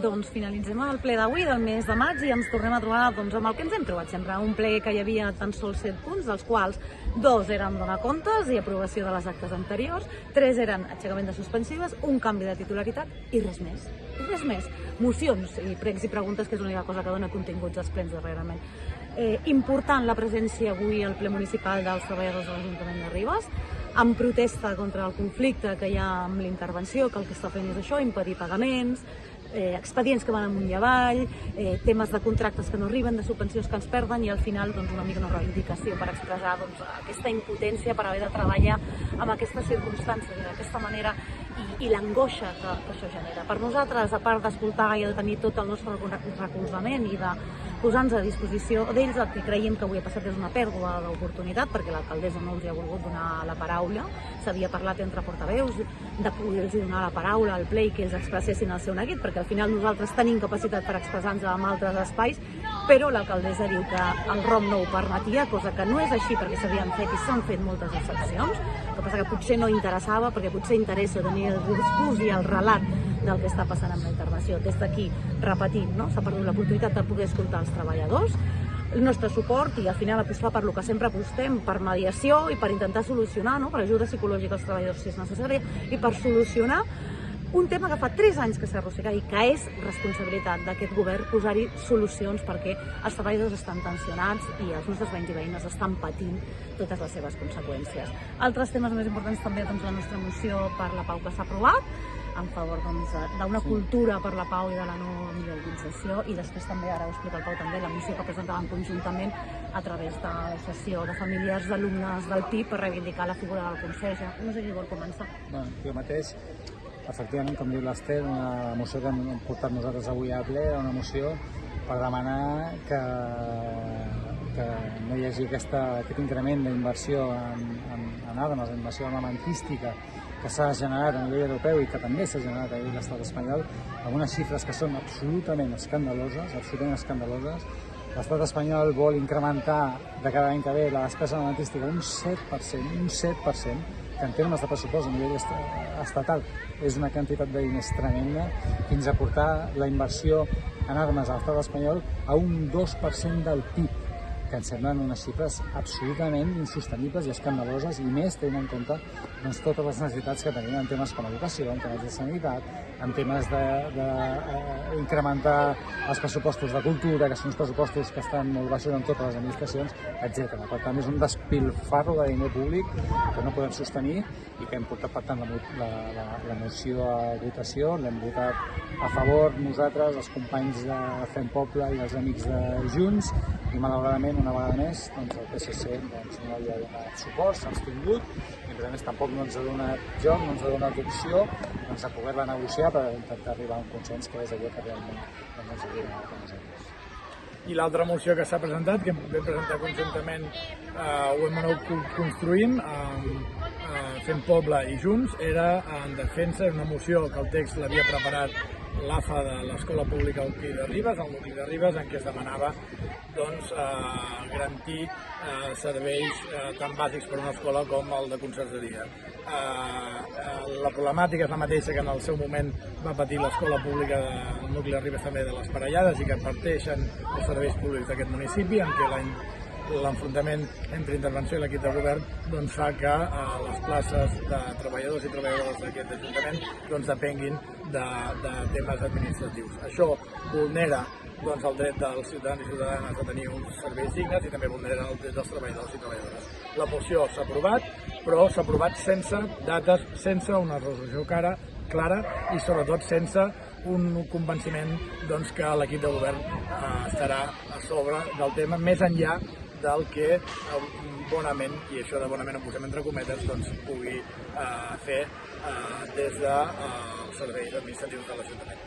Doncs finalitzem el ple d'avui del mes de maig i ens tornem a trobar amb el que ens hem trobat sempre. Un ple que hi havia tan sols 7 punts, dels quals 2 eren donar comptes i aprovació de les actes anteriors, 3 eren aixecament de suspensives, un canvi de titularitat i res més. I res més. Mocions i pregs i preguntes, que és l'única cosa que dona continguts als plens darrerament. Important la presència avui al ple municipal dels treballadors de l'Ajuntament de Ribes, en protesta contra el conflicte que hi ha amb l'intervenció, que el que està fent és això, impedir pagaments, expedients que van amunt i avall, temes de contractes que no arriben, de subvencions que ens perden i al final una mica una reivindicació per expressar aquesta impotència per haver de treballar amb aquestes circumstàncies i d'aquesta manera i l'angoixa que això genera. Per nosaltres, a part d'escoltar i de tenir tot el nostre recolzament i de posar-nos a disposició d'ells, el que creiem que avui ha passat és una pèrdua d'oportunitat perquè l'alcaldessa no els ha volgut donar la paraula. S'havia parlat entre portaveus de poder-los donar la paraula al ple i que ells expressessin el seu neguit, perquè al final nosaltres tenim capacitat per expressar-nos en altres espais, però l'alcaldessa diu que el ROM no ho permetia, cosa que no és així perquè s'havien fet i s'han fet moltes excepcions. El que passa que potser no interessava, perquè potser interessa tenir el discurs i el relat del que està passant amb la intervenció. Des d'aquí, repetim, s'ha perdut l'oportunitat de poder escoltar els treballadors, el nostre suport i al final apostar per lo que sempre apostem, per mediació i per intentar solucionar, per ajuda psicològica als treballadors si és necessari i per solucionar un tema que fa 3 anys que s'arrossega i que és responsabilitat d'aquest govern posar-hi solucions perquè els treballadors estan tensionats i els nostres veïns i veïnes estan patint totes les seves conseqüències. Altres temes més importants també, la nostra moció per la pau que s'ha aprovat, en favor d'una cultura per la pau i de la no militarització, i després també, ara ho explica el Pau també, la moció que presentàvem conjuntament a través de l'associació de familiars d'alumnes del PIB per reivindicar la figura del conserge. No sé qui vol començar. Jo mateix, efectivament, com diu l'Ester, una moció que hem portat nosaltres avui a ple, una moció per demanar que no hi hagi aquest increment d'inversió en armes, d'inversió armamentística que s'ha generat a nivell europeu i que també s'ha generat a nivell de l'estat espanyol, amb unes xifres que són absolutament escandaloses, L'estat espanyol vol incrementar de cada any que ve la despesa armamentística un 7%, que en termes de pressupost a nivell estatal és una quantitat de diners tremenda, fins a portar la inversió en armes a l'estat espanyol a un 2% del PIB, que ens semblen unes xifres absolutament insostenibles i escandaloses, i més tenint en compte totes les necessitats que tenim en temes com educació, en temes de sanitat, en temes d'incrementar els pressupostos de cultura, que són uns pressupostos que estan molt baixos en totes les administracions, etc. Per tant, és un despilfarro de diner públic que no podem sostenir i que hem portat, per tant, la moció a votació. L'hem votat a favor nosaltres, els companys de Fem Poble i els amics de Junts, i malauradament, una vegada més, el PSC no hi ha donat suport, s'ha abstingut, i a més tampoc no ens ha donat joc, no ens ha donat opció a poder-la negociar per intentar arribar a un consens, que és allò que realment ens hauria donat a nosaltres. I l'altra moció que s'ha presentat, que vam presentar conjuntament, ho hem anat construint, Fem Poble i Junts, era en defensa d'una moció que el text l'havia preparat l'AFA de l'Escola Pública del nucli de Ribes, en què es demanava garantir serveis tan bàsics per a una escola com el de concerts de dia. La problemàtica és la mateixa que en el seu moment va patir l'Escola Pública del nucli de Ribes, també de les Parellades, i que parteixen els serveis públics d'aquest municipi, en què l'enfrontament entre intervenció i l'equip de govern fa que les places de treballadors i treballadores d'aquest ajuntament depenguin de temes administratius. Això vulnera el dret dels ciutadans i ciutadanes a tenir uns serveis dignes i també vulnera el dret dels treballadors i treballadores. La moció s'ha aprovat, però s'ha aprovat sense dates, sense una resolució clara i sobretot sense un convenciment que l'equip de govern estarà a sobre del tema, més enllà del que bonament, i això de bonament ho posem entre cometes, pugui fer des dels serveis administratius de l'Ajuntament.